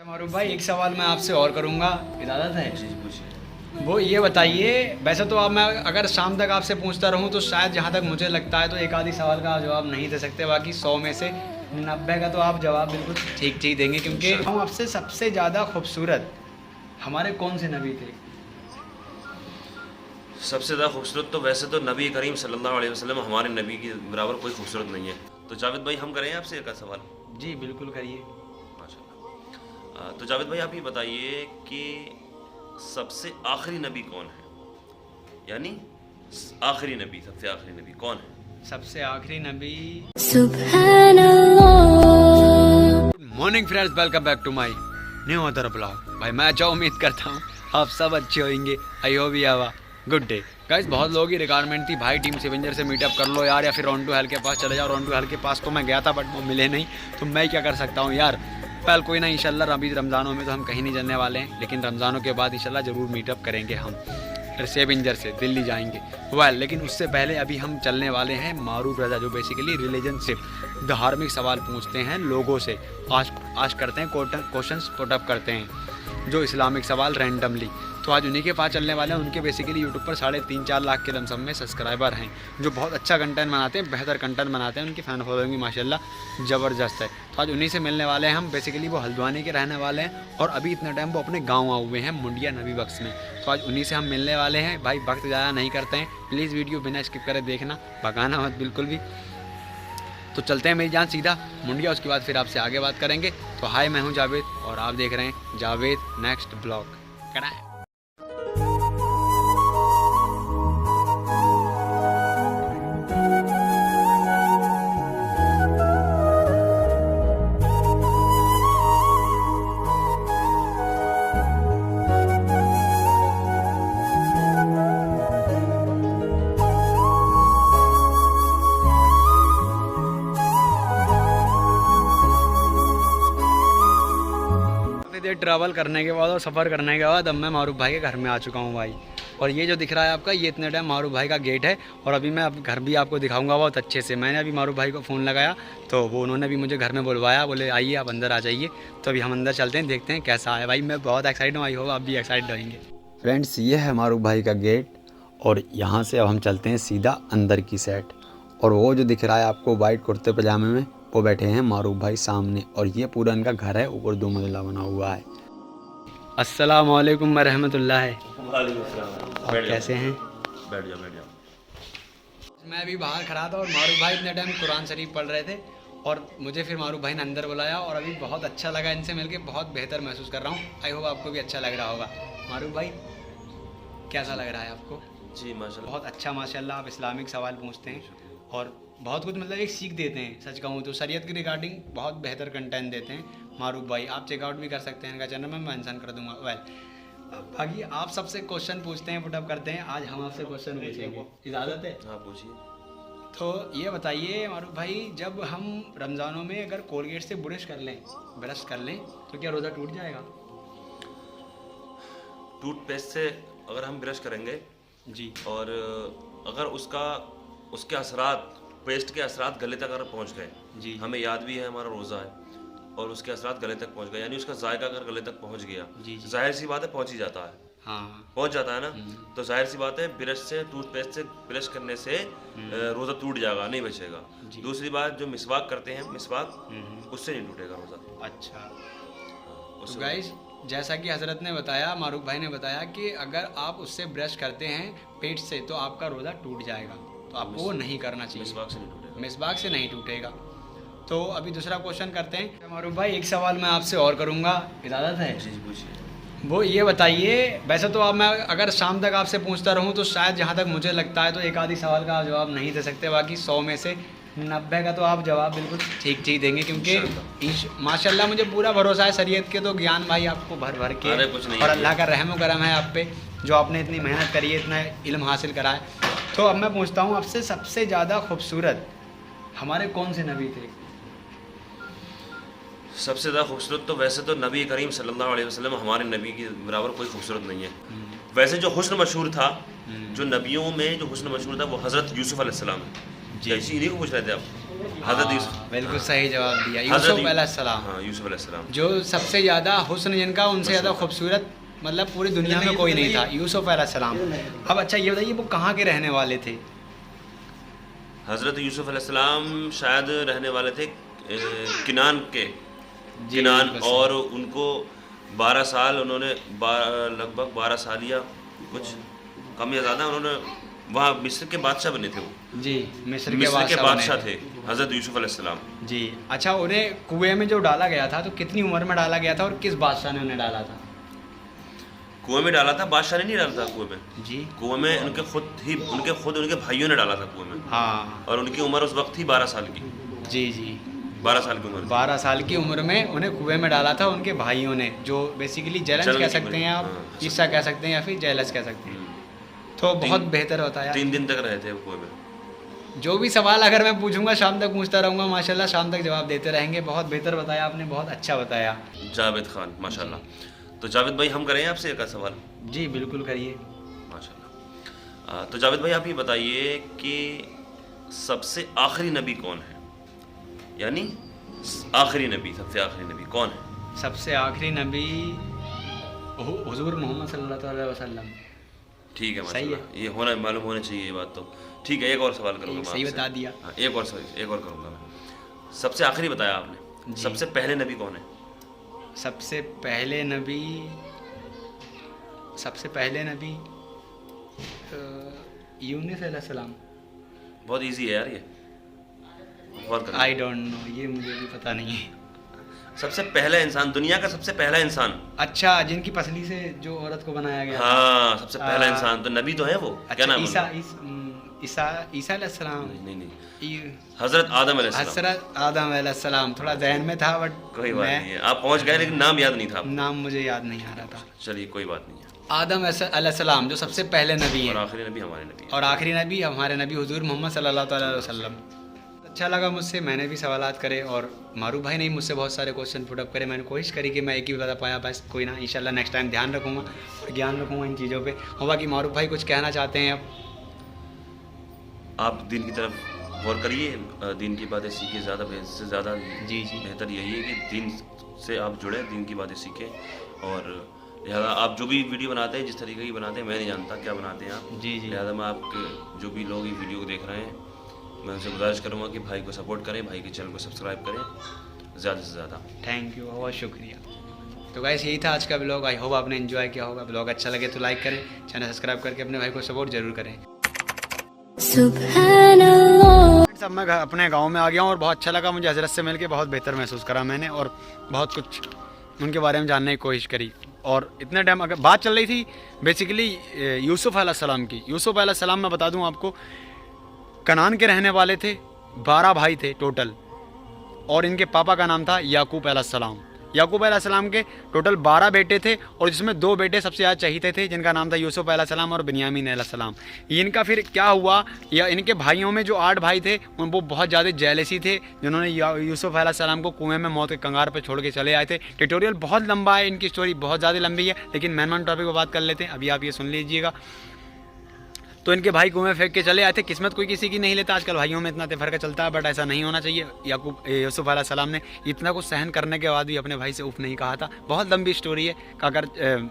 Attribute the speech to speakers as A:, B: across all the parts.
A: मारूफ भाई, एक सवाल मैं आपसे और करूंगा, इजाज़त है?
B: जी पूछिए।
A: वो ये बताइए, वैसे तो अब मैं अगर शाम तक आपसे पूछता रहूं तो शायद जहां तक मुझे लगता है तो एक आधी सवाल का आप जवाब नहीं दे सकते, बाकी 100 में से 90 का तो आप जवाब बिल्कुल ठीक ठीक देंगे, क्योंकि हम आपसे सबसे ज़्यादा खूबसूरत हमारे कौन से नबी थे?
B: सबसे ज़्यादा खूबसूरत तो वैसे तो नबी करीम सल्लल्लाहु अलैहि वसल्लम, हमारे नबी की बराबर कोई खूबसूरत नहीं है। तो जावेद भाई हम करें आपसे एक सवाल?
A: जी बिल्कुल करिए।
B: माशाल्लाह। तो जावेद भाई आप ये बताइए कि सबसे आखिरी नबी कौन है, यानी आखिरी नबी, सबसे आखिरी नबी कौन है?
A: सबसे आखिरी नबी।
C: सुब्हानल्लाह।
A: Good morning friends, welcome back to my new other blog. भाई मैं जो उम्मीद करता हूँ आप सब अच्छे होंगे। I hope you have a good day. Guys, बहुत लोगों की रिक्वायरमेंट थी, भाई टीम सेवेंजर से मीटअप कर लो यार, या फिर रॉन्टू हेल के पास चले जाओ। रॉन्टू हेल के पास तो मैं गया था बट वो मिले नहीं, तो मैं क्या कर सकता हूँ यार। पहले कोई ना, इंशाल्लाह अभी रमज़ानों में तो हम कहीं नहीं जाने वाले हैं, लेकिन रमज़ानों के बाद इंशाल्लाह ज़रूर मीटअप करेंगे हम सेवेंजर से दिल्ली जाएंगे। लेकिन उससे पहले अभी हम चलने वाले हैं मारूफ रज़ा, जो बेसिकली रिलीजनशिप धार्मिक सवाल पूछते हैं लोगों से, आज करते हैं क्वेश्चंस पुटअप करते हैं जो इस्लामिक सवाल रैंडमली। तो आज उन्हीं के पास चलने वाले हैं। उनके बेसिकली यूट्यूब पर 3.5-4 लाख के लमसम में सब्सक्राइबर हैं, जो बहुत अच्छा कंटेंट बनाते हैं, बेहतर कंटेंट बनाते हैं। उनकी फ़ैन फॉलोइंग भी माशाल्लाह ज़बरदस्त है। तो आज उन्हीं से मिलने वाले हैं हम। बेसिकली वो हल्द्वानी के रहने वाले हैं और अभी इतना टाइम वो अपने गाँव आए हुए हैं मुंडिया नबी बख्श में। तो आज उन्हीं से हम मिलने वाले हैं। भाई वक्त ज़्यादा नहीं करते हैं, प्लीज़ वीडियो बिना स्किप करे देखना, भगाना मत बिल्कुल भी। तो चलते हैं मेरी जान सीधा मुंडिया, उसके बाद फिर आपसे आगे बात करेंगे। तो हाय, मैं हूँ जावेद और आप देख रहे हैं जावेद नेक्स्ट ब्लॉग। कराएं। ट्रैवल करने के बाद और सफ़र करने के बाद अब मैं मारूफ भाई के घर में आ चुका हूँ भाई। और ये जो दिख रहा है आपका, ये इतने टाइम मारूफ भाई का गेट है। और अभी मैं अब घर भी आपको दिखाऊंगा बहुत अच्छे से। मैंने अभी मारूफ भाई को फ़ोन लगाया तो वो उन्होंने भी मुझे घर में बुलवाया, बोले आइए आप अंदर आ जाइए। तो अभी हम अंदर चलते हैं, देखते हैं कैसा है। भाई मैं बहुत एक्साइटेड हूँ, आई होप आप भी एक्साइटेड रहेंगे। फ्रेंड्स, ये है मारूफ भाई का गेट और यहाँ से अब हम चलते हैं सीधा अंदर की साइड। और वो जो दिख रहा है आपको वाइट कुर्ते पजामे में, वो बैठे हैं मारूफ भाई सामने। और ये पूरा इनका घर है, ऊपर 2 मंजिला बना हुआ है। अस्सलाम वालेकुम वरहमतुल्लाह। कैसे हैं?
B: बैठ जाओ।
A: मैं अभी बाहर खड़ा था और मारूफ भाई इतने टाइम कुरान शरीफ पढ़ रहे थे और मुझे फिर मारूफ भाई ने अंदर बुलाया और अभी बहुत अच्छा लगा इनसे मिलके, बहुत बेहतर महसूस कर रहा हूँ। आई होप आपको भी अच्छा लग रहा होगा। मारूफ भाई कैसा लग रहा है आपको?
B: जी माशाल्लाह,
A: बहुत अच्छा माशाल्लाह। आप इस्लामिक सवाल पूछते हैं और बहुत कुछ मतलब एक सीख देते हैं। सच कहूँ तो शरीयत की रिगार्डिंग बहुत बेहतर कंटेंट देते हैं मारूफ भाई। आप चेकआउट भी कर सकते हैं इनका चैनल, मैं मेंशन कर दूंगा। बाकी आप सबसे क्वेश्चन पूछते हैं, पुटअप करते हैं। आज हम आपसे क्वेश्चन पूछेंगे, इजाज़त है?
B: हाँ पूछिए।
A: तो ये बताइए मारूफ भाई, जब हम रमज़ानों में अगर कोलगेट से ब्रश कर लें तो क्या रोज़ा टूट जाएगा?
B: टूथपेस्ट से अगर हम ब्रश करेंगे
A: जी,
B: और अगर उसके असरात, पेस्ट के असरात गले तक अगर पहुंच गए,
A: जी,
B: हमें याद भी है हमारा रोज़ा है और उसके असरात गले तक पहुंच गए, यानी उसका जायका अगर गले तक पहुंच गया,
A: जी, जी,
B: जाहिर सी बात है पहुंच ही जाता है,
A: हाँ,
B: पहुंच जाता है ना। तो जाहिर सी बात है ब्रश से, टूथपेस्ट से ब्रश करने से रोज़ा टूट जाएगा, नहीं बचेगा। दूसरी बात, जो मिसवाक करते हैं, मिसवाक उससे नहीं टूटेगा रोज़ा।
A: अच्छा। तो गाइस, जैसा कि हज़रत ने बताया, मारूफ भाई ने बताया कि अगर आप उससे ब्रश करते हैं पेट से तो आपका रोज़ा टूट जाएगा, तो आपको वो नहीं करना चाहिए।
B: मिसवाक से नहीं टूटेगा।
A: मिसवाक से नहीं टूटेगा। तो अभी दूसरा क्वेश्चन करते हैं मारूफ भाई। एक सवाल मैं आपसे और करूँगा, इजाज़त है?
B: जी पूछिए।
A: वो ये बताइए, वैसे तो अब मैं अगर शाम तक आपसे पूछता रहूँ तो शायद जहाँ तक मुझे लगता है तो एक आधी सवाल का आप जवाब नहीं दे सकते, बाकी 100 में से 90 का तो आप जवाब बिल्कुल ठीक ठीक देंगे, क्योंकि माशाल्लाह मुझे पूरा भरोसा है। शरीयत के तो ज्ञान भाई आपको भर भर के, और अल्लाह का रहम व करम है आप पे, जो आपने इतनी मेहनत करी है, इतना इल्म हासिल करा है। तो अब मैं पूछता हूँ आपसे, सबसे ज़्यादा खूबसूरत हमारे कौन से नबी थे?
B: सबसे ज़्यादा खूबसूरत तो वैसे तो नबी करीम सल्लल्लाहु अलैहि वसल्लम, हमारे नबी के बराबर कोई खूबसूरत नहीं है। वैसे जो हुस्न मशहूर था, जो नबियों में जो हुस्न मशहूर था, वो हज़रत यूसुफ़ अलैहिस्सलाम है। जी, इन्हीं को पूछ रहे थे आप? हज़रत यूसुफ,
A: बिल्कुल सही जवाब दिया,
B: हज़रत
A: यूसुफ अलैहिस्सलाम,
B: हाँ यूसुफ अलैहिस्सलाम।
A: जो सबसे ज़्यादा हुस्न जिनका, उनसे ज़्यादा खूबसूरत मतलब पूरी दुनिया में कोई नहीं था, यूसुफ अलैहिस्सलाम। अब अच्छा ये बताइए वो कहाँ के रहने वाले थे?
B: हज़रत यूसुफ अलैहिस्सलाम शायद रहने वाले थे किनान के,
A: जी,
B: किनान,
A: बिल्कुल सही।
B: और उनको 12 साल उन्होंने लगभग 12 साल या कुछ कम या ज़्यादा उन्होंने वहाँ मिस्र के बादशाह बने थे वो,
A: जी, मिस्र के
B: मिस्र के बादशाह
A: बने
B: थे हज़रत यूसुफ अलैहिस्सलाम।
A: जी। अच्छा उन्हें कुएं में जो डाला गया था तो कितनी उम्र में डाला गया था और किस बादशाह ने उन्हें डाला था?
B: कुएं में डाला था, बादशाह ने नहीं डाला था कुएं में,
A: जी
B: कुएं में उनके भाइयों ने डाला था कुएं में,
A: हाँ
B: और उनकी उम्र उस वक्त थी 12 साल की,
A: जी जी,
B: 12 साल की उम्र थी।
A: 12 साल की उम्र में उन्हें कुएं में डाला था उनके भाइयों ने, जो बेसिकली जेलस
B: जलन
A: कह
B: की
A: सकते हैं आप,
B: हाँ,
A: ईसा कह सकते हैं या फिर जेलस कह सकते हैं।
B: हम्म।
A: तो बहुत बेहतर होता है यार।
B: 3 दिन तक रहे थे वो कुएं में।
A: जो भी सवाल अगर मैं पूछूंगा शाम तक पूछता रहूंगा, माशाल्लाह शाम तक जवाब देते रहेंगे। बहुत बेहतर बताया आपने, बहुत अच्छा बताया।
B: जावेद खान माशाल्लाह। तो जावेद भाई हम करें आपसे एक सवाल?
A: जी बिल्कुल करिए।
B: माशाल्लाह। तो जावेद भाई आप ये बताइए कि सबसे आखिरी नबी कौन है, यानी आखिरी नबी, सबसे आखिरी नबी कौन है?
A: सबसे आखिरी नबी हुजूर मोहम्मद सल्लल्लाहु अलैहि वसल्लम।
B: ठीक है
A: सही है।
B: माशाल्लाह, ये होना मालूम होना चाहिए ये बात तो। ठीक है, एक और सवाल करूँगा मैं
A: सही
B: आपसे।
A: बता दिया।
B: हाँ, एक और करूँगा मैं। सबसे आखिरी बताया आपने,
A: जी।
B: सबसे पहले नबी कौन है?
A: सबसे पहले नबी, सबसे पहले नबी यूनुस अलैहिस्सलाम।
B: बहुत इजी है यार ये, बहुत
A: आई डोंट नो, ये मुझे भी पता नहीं है।
B: सबसे पहला इंसान, दुनिया का सबसे पहला इंसान।
A: अच्छा, जिनकी पसली से जो औरत को बनाया गया।
B: हाँ, सबसे पहला
A: आ,
B: इंसान तो नबी तो है वो। क्या
A: अच्छा,
B: नाम है
A: ईसा
B: उनका?
A: ईसा अलैहिस्सलाम।
B: नहीं नहीं,
A: ई-
B: हजरत आदम अलैहिस्सलाम।
A: हजरत आदम अलैहिस्सलाम थोड़ा जहन में था, बट
B: कोई बात नहीं है, आप पहुंच गए लेकिन नाम याद नहीं था आपको।
A: नाम मुझे याद नहीं आ रहा था।
B: चलिए कोई बात नहीं है।
A: आदम अलैहिस्सलाम जो सबसे पहले नबी
B: और
A: हैं,
B: आखिरी नबी हमारे नबी हैं।
A: और आखिरी नबी हमारे नबी हुजूर मोहम्मद सल्लल्लाहु अलैहि वसल्लम। अच्छा लगा मुझसे, मैंने भी सवालात करे और मारूफ भाई ने भी मुझसे बहुत सारे क्वेश्चन पुटअप करे। मैंने कोशिश करी कि मैं एक ही बता पाया, बस कोई ना, इंशाल्लाह नेक्स्ट टाइम ध्यान रखूँगा और ज्ञान रखूँगा इन चीज़ों पे। और बाकी मारूफ भाई कुछ कहना चाहते हैं अब?
B: आप दीन की तरफ गौर करिए, दीन की बातें सीखिए, ज़्यादा से ज़्यादा।
A: जी जी
B: बेहतर यही है कि दीन से आप जुड़े, दीन की बातें सीखें, और लिहाजा आप जो भी वीडियो बनाते हैं, जिस तरीके की बनाते हैं, मैं नहीं जानता क्या बनाते हैं आप।
A: जी जी
B: लिहाजा मैं आपके जो भी लोग ये वीडियो को देख रहे हैं, मैं उनसे गुजारिश करूँगा कि भाई को सपोर्ट करें, भाई के चैनल को सब्सक्राइब करें ज़्यादा से ज़्यादा।
A: थैंक यू, बहुत शुक्रिया। तो गाइस यही था आज का ब्लॉग। आई होप आपने एंजॉय किया होगा। ब्लॉग अच्छा लगे तो लाइक करें, चैनल सब्सक्राइब करके अपने भाई को सपोर्ट जरूर करें।
C: Subhanallah.
A: सब मैं अपने गांव में आ गया हूँ और बहुत अच्छा लगा मुझे। हजरत से मिलके बहुत बेहतर महसूस करा मैंने, और बहुत कुछ उनके बारे में जानने की कोशिश करी। और इतने टाइम अगर बात चल रही थी बेसिकली यूसुफ अलैहिस्सलाम की। यूसुफ अलैहिस्सलाम मैं बता दूं आपको, कनान के रहने वाले थे, 12 भाई थे टोटल, और इनके पापा का नाम था याकूब अलैहिस्सलाम। याकूब अलैहिस्सलाम के टोटल 12 बेटे थे, और जिसमें 2 बेटे सबसे ज़्यादा चहीते थे, जिनका नाम था यूसुफ अलैहिस्सलाम और बिन्यामीन अलैहिस्सलाम। इनका फिर क्या हुआ, या इनके भाइयों में जो 8 भाई थे वो बहुत ज़्यादा जेलसी थे, जिन्होंने यूसुफ अलैहिस्सलाम को कुएं में मौत के कंगार पर छोड़ के चले आए थे। ट्यूटोरियल बहुत लंबा है, इनकी स्टोरी बहुत ज़्यादा लंबी है, लेकिन मेन टॉपिक पर बात कर लेते हैं। अभी आप ये सुन लीजिएगा। तो इनके भाई कुएं में फेंक के चले आए थे। किस्मत कोई किसी की नहीं लेता, आजकल भाइयों में इतना फ़र्क चलता है, बट ऐसा नहीं होना चाहिए। यूसुफ अलैहिस्सलाम ने इतना कुछ सहन करने के बाद भी अपने भाई से उफ नहीं कहा था। बहुत लंबी स्टोरी है, अगर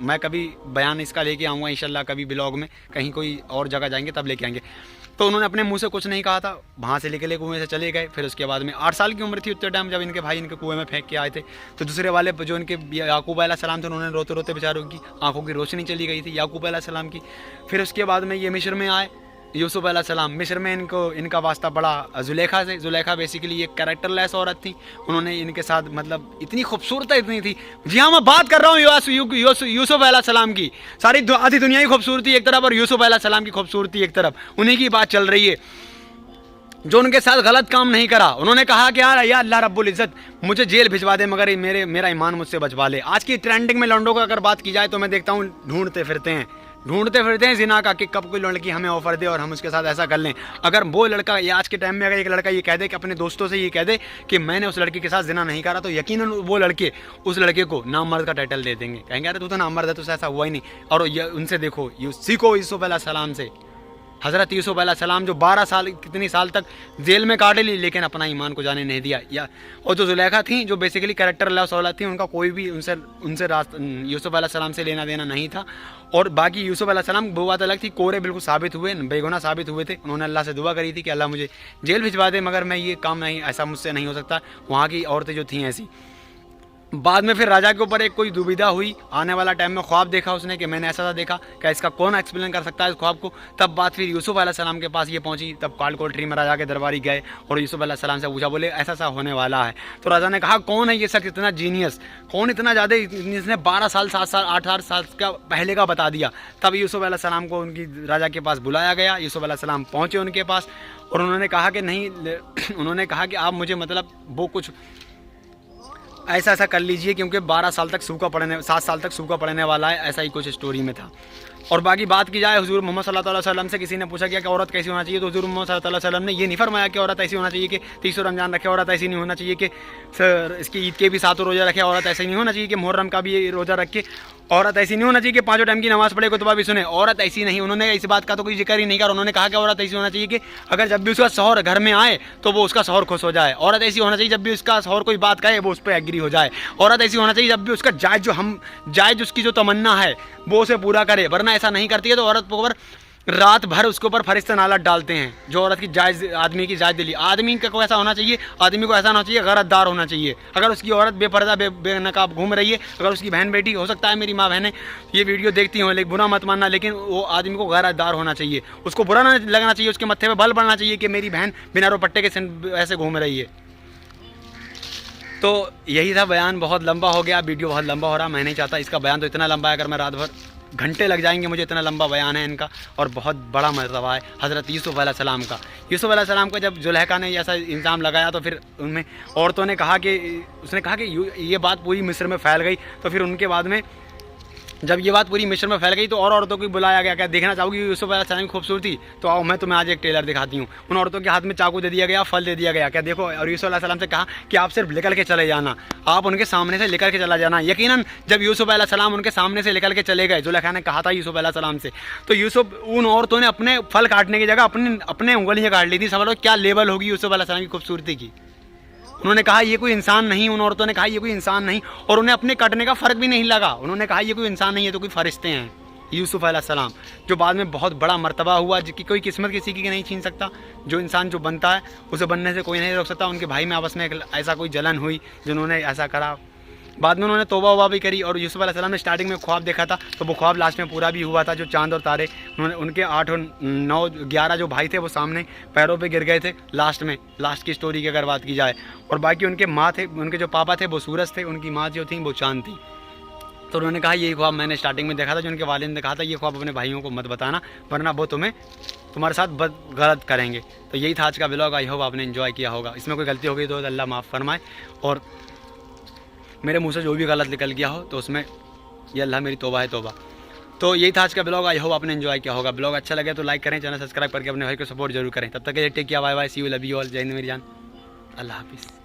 A: मैं कभी बयान इसका लेके आऊँगा इंशाल्लाह, कभी ब्लॉग में कहीं कोई और जगह जाएंगे तब लेके आएंगे। तो उन्होंने अपने मुंह से कुछ नहीं कहा था, वहाँ से निकले, कुएं से चले गए। फिर उसके बाद में 8 साल की उम्र थी उतने टाइम जब इनके भाई इनके कुएं में फेंक के आए थे। तो दूसरे वाले जो इनके याकूब अलैहिस्सलाम थे, उन्होंने रोते रोते बेचारों की आंखों की रोशनी चली गई थी याकूब अलैहिस्सलाम की। फिर उसके बाद में ये मिस्र में आए यूसुफ अलैहिस्सलाम। मिस्र में इनका वास्ता पड़ा जुलेखा से। जुलेखा बेसिकली एक कैरेक्टरलेस औरत थी। उन्होंने इनके साथ मतलब इतनी खूबसूरत इतनी थी। जी हाँ, मैं बात कर रहा हूँ यूसुफ अलैहिस्सलाम की। सारी आधी दुनिया की खूबसूरती एक तरफ और यूसुफ अलैहिस्सलाम की खूबसूरती एक तरफ, उन्हीं की बात चल रही है। जो उनके साथ गलत काम नहीं करा, उन्होंने कहा कि यार या अल्लाह रब्बुल इज़्ज़त मुझे जेल भिजवा दे, मगर मेरा ईमान मुझसे बचवा ले। आज की ट्रेंडिंग में लौंडों का अगर बात की जाए तो मैं देखता हूँ ढूंढते फिरते हैं जिना का, कि कब कोई लड़की हमें ऑफर दे और हम उसके साथ ऐसा कर लें। अगर वो लड़का, या आज के टाइम में अगर एक लड़का ये कह दे कि अपने दोस्तों से ये कह दे कि मैंने उस लड़की के साथ जिना नहीं करा, तो यकीनन वो लड़के उस लड़के को नामर्द का टाइटल दे देंगे। कहेंगे अरे तू तो नामर्द है, तुझसे ऐसा हुआ ही नहीं। और ये उनसे देखो, सीखो यूसुफ अलैहिस्सलाम से। हज़रत यूसुफ अलैहिस्सलाम जो 12 साल कितनी साल तक जेल में काट ली, लेकिन अपना ईमान को जाने नहीं दिया। या और जो जुलेखा थी, जो बेसिकली कैरेक्टर लेस औलाद थी, उनका कोई भी उनसे यूसुफ अलैहिस्सलाम से लेना देना नहीं था। और बाकी यूसुफ अलैहिस्सलाम वो बात अलग थी, कोरे बिल्कुल साबित हुए, बेगुनाह साबित हुए थे। उन्होंने अल्लाह से दुआ करी थी कि अल्लाह मुझे जेल भिजवा दे, मगर मैं ये काम नहीं, ऐसा मुझसे नहीं हो सकता। वहाँ की औरतें जो थीं ऐसी। बाद में फिर राजा के ऊपर एक कोई दुविधा हुई, आने वाला टाइम में ख्वाब देखा उसने कि मैंने ऐसा देखा, क्या इसका कौन एक्सप्लेन कर सकता है इस ख्वाब को। तब बात फिर यूसुफ अलैहिस्सलाम के पास ये पहुंची। तब काल कोठरी में राजा के दरबारी गए और यूसुफ अलैहिस्सलाम से पूछा, बोले ऐसा सा होने वाला है। तो राजा ने कहा कौन है ये शख्स इतना जीनियस, कौन इतना ज़्यादा, इसने 12 साल 7 साल 8 साल का पहले का बता दिया। तब यूसुफ अलैहिस्सलाम को उनकी राजा के पास बुलाया गया। यूसुफ अलैहिस्सलाम पहुँचे उनके पास और उन्होंने कहा कि नहीं, उन्होंने कहा कि आप मुझे मतलब वो कुछ ऐसा ऐसा कर लीजिए, क्योंकि 12 साल तक सूखा पड़ने 7 साल तक सूखा पड़ने वाला है, ऐसा ही कुछ स्टोरी में था। और बाकी बात की जाए हुजूर मोहम्मद सल्लल्लाहु अलैहि वसल्लम से किसी ने पूछा कि औरत कैसी होना चाहिए, तो हुजूर मोहम्मद सल्लल्लाहु अलैहि वसल्लम ने ये नहीं फरमाया कि औरत ऐसी होना चाहिए कि 30 रमजान रखे, औरत ऐसी नहीं होना चाहिए कि सर इसकी ईद के भी 7 रोज़ा रखे, औरत ऐसे नहीं होना चाहिए कि मुहर्रम का भी रोज़ा रखे, औरत ऐसी नहीं होना चाहिए कि 5 टाइम की नमाज़ पढ़े, खुतबा भी सुने, औरत ऐसी नहीं। उन्होंने इस बात का तो कोई जिक्र ही नहीं किया। उन्होंने कहा कि औरत ऐसी होना चाहिए कि अगर जब भी उसका शौहर घर में आए तो वो उसका शौहर खुश हो जाए। औरत ऐसी होना चाहिए जब भी उसका शौहर कोई बात कहे वो उस पर एग्री हो जाए। औरत ऐसी होना चाहिए जब भी उसका जायज़ उसकी जो तमन्ना है वो उसे पूरा करे, वरना ऐसा नहीं करती है तो औरत पर रात भर उसके ऊपर फरिश्ते नालत डालते हैं। जो औरत की जायज़, आदमी की जायज़ दिली, आदमी को ऐसा होना चाहिए, आदमी को ऐसा होना चाहिए, गरजदार होना चाहिए। अगर उसकी औरत बेपर्दा बेनकाब घूम रही है, अगर उसकी बहन बेटी, हो सकता है मेरी माँ बहनें ये वीडियो देखती हों, लेकिन बुरा मत मानना, लेकिन वो आदमी को गरजदार होना चाहिए, उसको बुरा ना लगना चाहिए, उसके मत्थे पर बल बढ़ना चाहिए कि मेरी बहन बिना रोपट्टे के ऐसे घूम रही है। तो यही था बयान। बहुत लंबा हो गया, वीडियो बहुत लंबा हो रहा, मैं नहीं चाहता इसका बयान तो इतना लंबा है, अगर मैं रात भर घंटे लग जाएंगे मुझे, इतना लंबा बयान है इनका और बहुत बड़ा मरतबा है हज़रत यूसुफ अलैहिस्सलाम का। यूसुफ अलैहिस्सलाम को जब जुलेखा ने ऐसा इल्ज़ाम लगाया तो फिर उनमें औरतों ने कहा कि, उसने कहा कि ये बात पूरी मिस्र में फैल गई। तो फिर उनके बाद में जब ये बात पूरी मिस्र में फैल गई तो और औरतों को बुलाया गया, क्या देखना चाहोगी यूसुफ अलैहिस्सलाम की खूबसूरती, तो आओ मैं तुम्हें आज एक टेलर दिखाती हूँ। उन औरतों के हाथ में चाकू दे दिया गया, फल दे दिया गया, क्या देखो। और यूसुफ अलैहिस्सलाम से कहा कि आप सिर्फ निकल के चले जाना, आप उनके सामने से निकल के चला जाना। यकीनन जब यूसुफ अलैहिस्सलाम उनके सामने से निकल के चले गए, जुलेखा ने कहा था यूसुफ अलैहिस्सलाम से, तो यूसुफ, उन औरतों ने अपने फल काटने की जगह अपने उंगलियाँ काट ली थी। समझ लो क्या लेवल होगी यूसुफ अलैहिस्सलाम की खूबसूरती की। उन्होंने कहा ये कोई इंसान नहीं, उन औरतों ने कहा ये कोई इंसान नहीं, और उन्हें अपने कटने का फ़र्क भी नहीं लगा। उन्होंने कहा ये कोई इंसान नहीं है तो कोई फरिश्ते हैं। यूसुफ अलैहिस्सलाम जो बाद में बहुत बड़ा मर्तबा हुआ, जिसकी कोई किस्मत किसी की नहीं छीन सकता। जो इंसान जो बनता है उसे बनने से कोई नहीं रोक सकता। उनके भाई में आपस में ऐसा कोई जलन हुई जिन्होंने ऐसा करा। बाद में उन्होंने तौबा वबा भी करी। और यूसुफ अलैहिस्सलाम ने स्टार्टिंग में ख्वाब देखा था, तो वो ख्वाब लास्ट में पूरा भी हुआ था। जो चांद और तारे, उन्होंने उनके 8 और 9 11 जो भाई थे वो सामने पैरों पे गिर गए थे लास्ट की स्टोरी की अगर बात की जाए। और बाकी उनके माँ थे, उनके जो पापा थे वो सूरज थे, उनकी माँ जो थी वो चांद थी। तो उन्होंने कहा यही ख्वाब मैंने स्टार्टिंग में देखा था। जो उनके वालिद ने कहा था ये ख्वाब अपने भाइयों को मत बताना, वरना वो तुम्हारे साथ गलत करेंगे। तो यही था आज का व्लॉग। आई होप आपने एंजॉय किया होगा। इसमें कोई गलती हो गई तो अल्लाह माफ़ फरमाए, और मेरे मुंह से जो भी गलत निकल गया हो तो उसमें ये अल्लाह मेरी तौबा है तौबा। तो यही था आज का ब्लॉग। आई होप आपने एंजॉय किया होगा। ब्लॉग अच्छा लगे तो लाइक करें, चैनल सब्सक्राइब करके अपने भाई को सपोर्ट जरूर करें। तब तक के लिए take care, bye bye, see you, love you all, जय हिंद मेरी जान, अल्लाह हाफिज़।